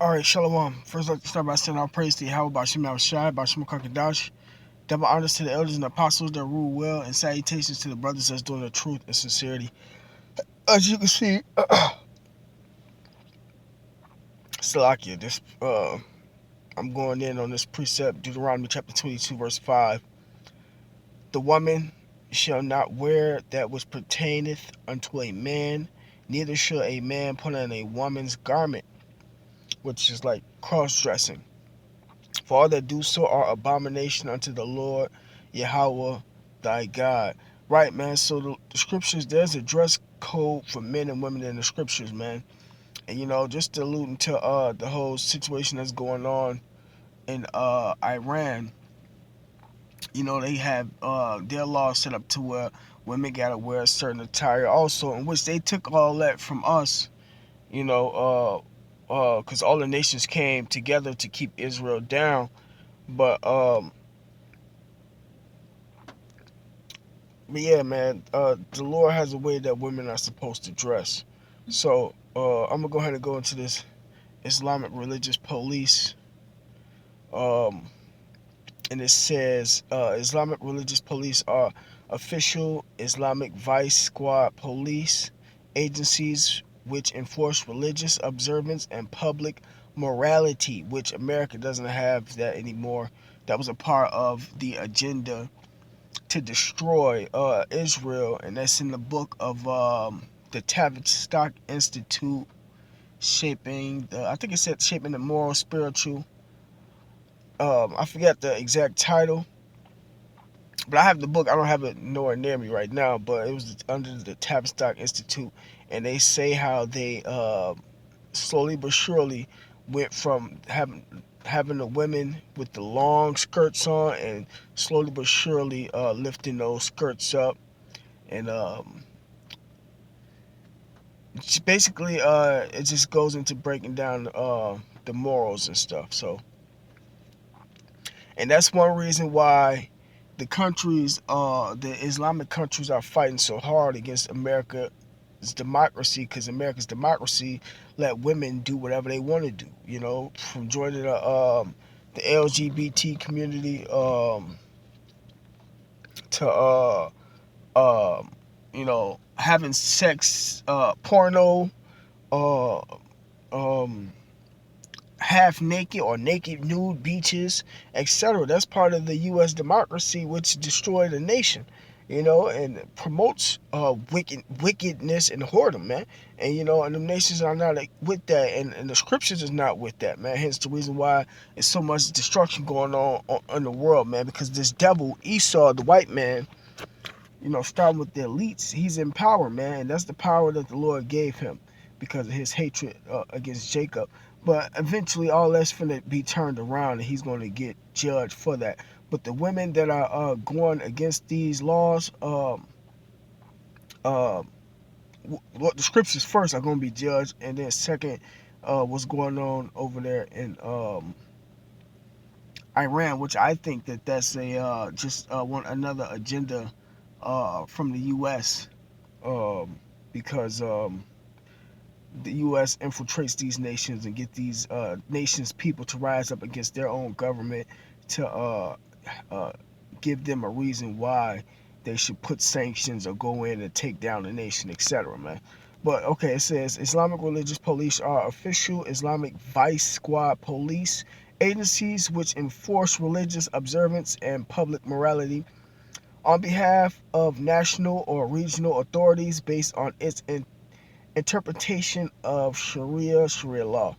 Alright, Shalom. First, I'd like to start by saying all praise to Yahweh, Bashim Shai, Bashim Kakadash. Double honors to the elders and apostles that rule well, and salutations to the brothers that's doing the truth and sincerity. As you can see, Salakia, I'm going in on this precept, Deuteronomy chapter 22, verse 5. The woman shall not wear that which pertaineth unto a man, neither shall a man put on a woman's garment, which is like cross-dressing. For all that do so are abomination unto the Lord Yahweh thy God. Right, man. So the scriptures, there's a dress code for men and women in the scriptures, man. And just alluding to the whole situation that's going on in Iran. They have their laws set up to where women gotta wear a certain attire, also, in which they took all that from us. Because all the nations came together to keep Israel down, but. But yeah, man, the Lord has a way that women are supposed to dress. So I'm gonna go ahead and go into this Islamic religious police. Um, and it says Islamic religious police are official Islamic vice squad police agencies which enforce religious observance and public morality, which America doesn't have that anymore. That was a part of the agenda to destroy Israel, and that's in the book of the Tavistock Institute, I think it said shaping the moral, spiritual. I forget the exact title, but I have the book. I don't have it nowhere near me right now, but it was under the Tavistock Institute, and they say how they slowly but surely went from having the women with the long skirts on, and slowly but surely lifting those skirts up. And basically, it just goes into breaking down the morals and stuff. So, and that's one reason why the Islamic countries are fighting so hard against America's democracy, because America's democracy let women do whatever they want to do. From joining the LGBT community, to having sex, porno, uh, um, half naked or naked nude beaches, etc. That's part of the U.S. democracy, which destroyed a nation, and promotes wickedness and whoredom, man. And the nations are not with that, and the scriptures is not with that, man. Hence the reason why there's so much destruction going on in the world, man. Because this devil Esau, the white man, starting with the elites, he's in power, man. And that's the power that the Lord gave him because of his hatred against Jacob. But eventually, all that's going to be turned around, and he's going to get judged for that. But the women that are going against these laws, uh, what the scriptures first are going to be judged, and then second, what's going on over there in Iran, which I think that's a just one another agenda from the U.S. Because the U.S. infiltrates these nations and get these nations' people to rise up against their own government to uh, give them a reason why they should put sanctions or go in and take down the nation, etc., man. But okay, it says Islamic religious police are official Islamic vice squad police agencies which enforce religious observance and public morality on behalf of national or regional authorities based on its interpretation of Sharia law.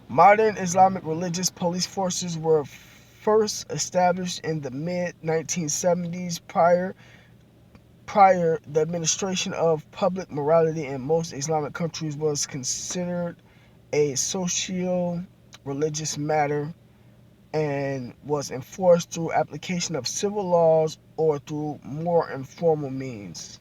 Modern Islamic religious police forces were first established in the mid-1970s. Prior, the administration of public morality in most Islamic countries was considered a socio-religious matter and was enforced through application of civil laws or through more informal means.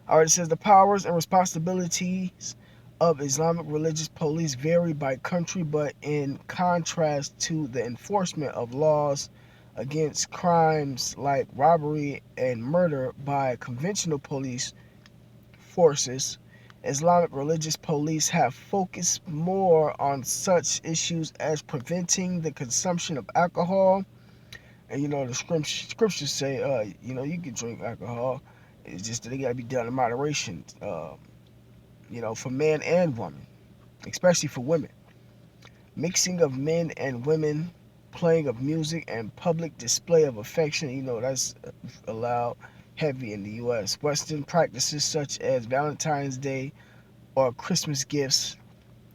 Alright, it says the powers and responsibilities of Islamic religious police vary by country, but in contrast to the enforcement of laws against crimes like robbery and murder by conventional police forces, Islamic religious police have focused more on such issues as preventing the consumption of alcohol. And the scriptures say, you can drink alcohol. It's just that they gotta be done in moderation. For men and women, especially for women. Mixing of men and women, playing of music, and public display of affection. That's allowed heavy in the U.S. Western practices such as Valentine's Day or Christmas gifts,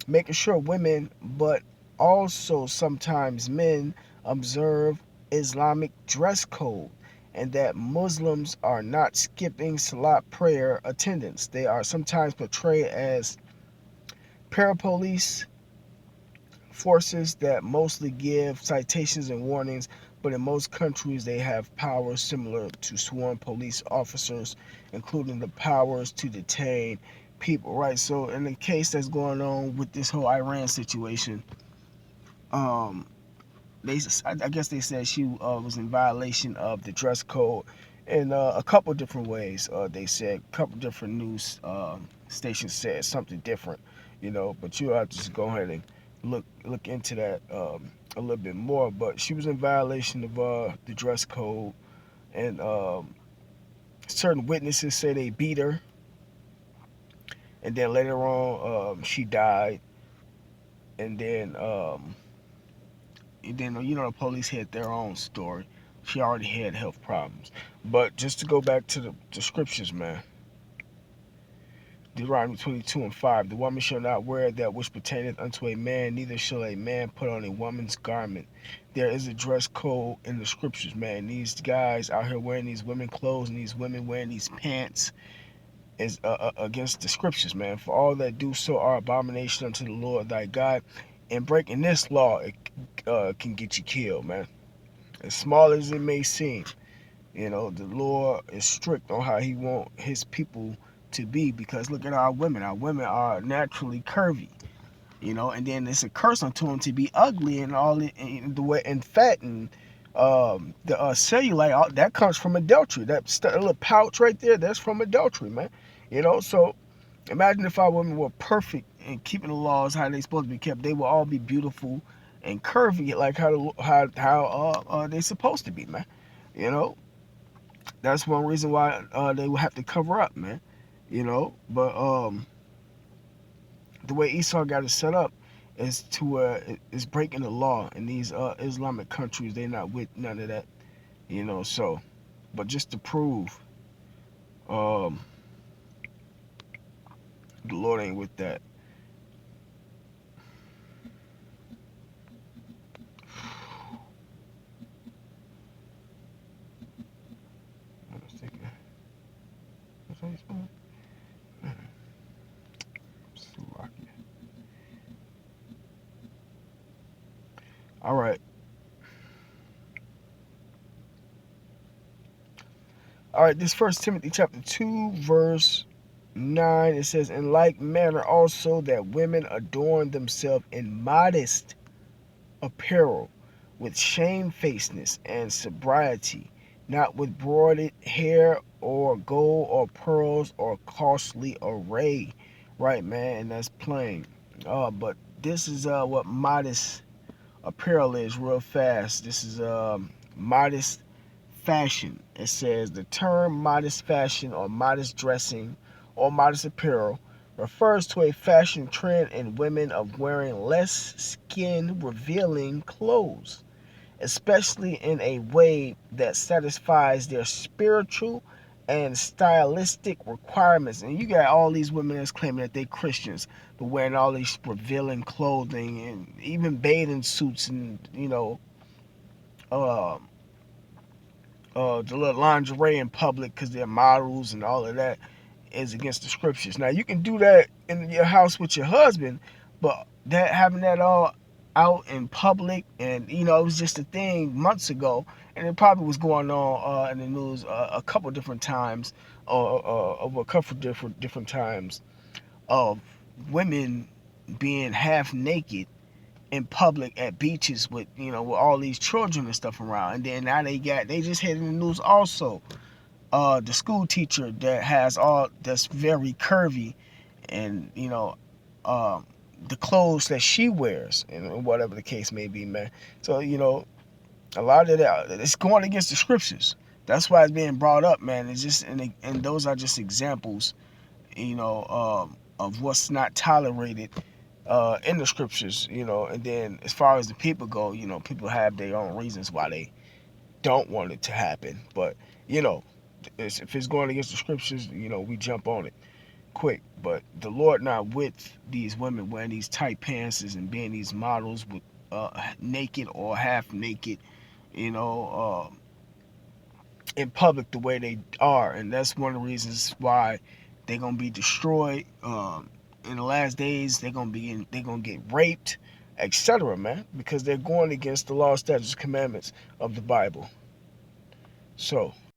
making sure women, but also sometimes men, observe Islamic dress code, and that Muslims are not skipping Salat prayer attendance. They are sometimes portrayed as parapolice forces that mostly give citations and warnings, but in most countries they have powers similar to sworn police officers, including the powers to detain people, right? So in the case that's going on with this whole Iran situation, um, I guess they said she was in violation of the dress code in a couple different ways. They said a couple different news stations said something different, but you have to just go ahead and look into that a little bit more. But she was in violation of the dress code, and certain witnesses say they beat her, and then later on she died, and then the police had their own story. She already had health problems. But just to go back to the scriptures, man. Deuteronomy 22:5. The woman shall not wear that which pertaineth unto a man, neither shall a man put on a woman's garment. There is a dress code in the scriptures, man. These guys out here wearing these women clothes and these women wearing these pants is against the scriptures, man. For all that do so are abomination unto the Lord thy God. And breaking this law, it can get you killed, man. As small as it may seem, the Lord is strict on how he want his people to be, because look at our women. Our women are naturally curvy, and then it's a curse unto them to be ugly and all the way and fat, and the cellulite, that comes from adultery. That little pouch right there, that's from adultery, man. So imagine if our women were perfect and keeping the laws how they supposed to be kept. They will all be beautiful and curvy like how they supposed to be, man. You know, that's one reason why they will have to cover up, man. But the way Esau got it set up is breaking the law in these Islamic countries. They're not with none of that, So, but just to prove, um, the Lord ain't with that. I was thinking, what's that spelling? Slovakia. All right. All right, this First Timothy chapter 2, verse 9, it says, in like manner also that women adorn themselves in modest apparel, with shamefacedness and sobriety, not with broided hair or gold or pearls or costly array. Right, man, and that's plain. But this is what modest apparel is real fast. This is modest fashion. It says the term modest fashion or modest dressing or modest apparel refers to a fashion trend in women of wearing less skin revealing clothes, especially in a way that satisfies their spiritual and stylistic requirements. And you got all these women that's claiming that they Christians, but wearing all these revealing clothing and even bathing suits and uh, the little lingerie in public because they're models and all of that is against the scriptures. Now you can do that in your house with your husband, but that having that all out in public, and it was just a thing months ago, and it probably was going on in the news a couple different times, over a couple different times of women being half naked in public at beaches with all these children and stuff around. And then now they just had in the news also the school teacher that has all that's very curvy and the clothes that she wears, and whatever the case may be, man. So a lot of that, it's going against the scriptures. That's why it's being brought up, man. It's just, and those are just examples, of what's not tolerated in the scriptures, and then as far as the people go, people have their own reasons why they don't want it to happen. But you know, if it's going against the scriptures, we jump on it quick. But the Lord not with these women wearing these tight pants and being these models with naked or half naked, you know, in public the way they are, and that's one of the reasons why they're gonna be destroyed. In the last days, they're gonna get raped, etc., man, because they're going against the law, statutes, commandments of the Bible. So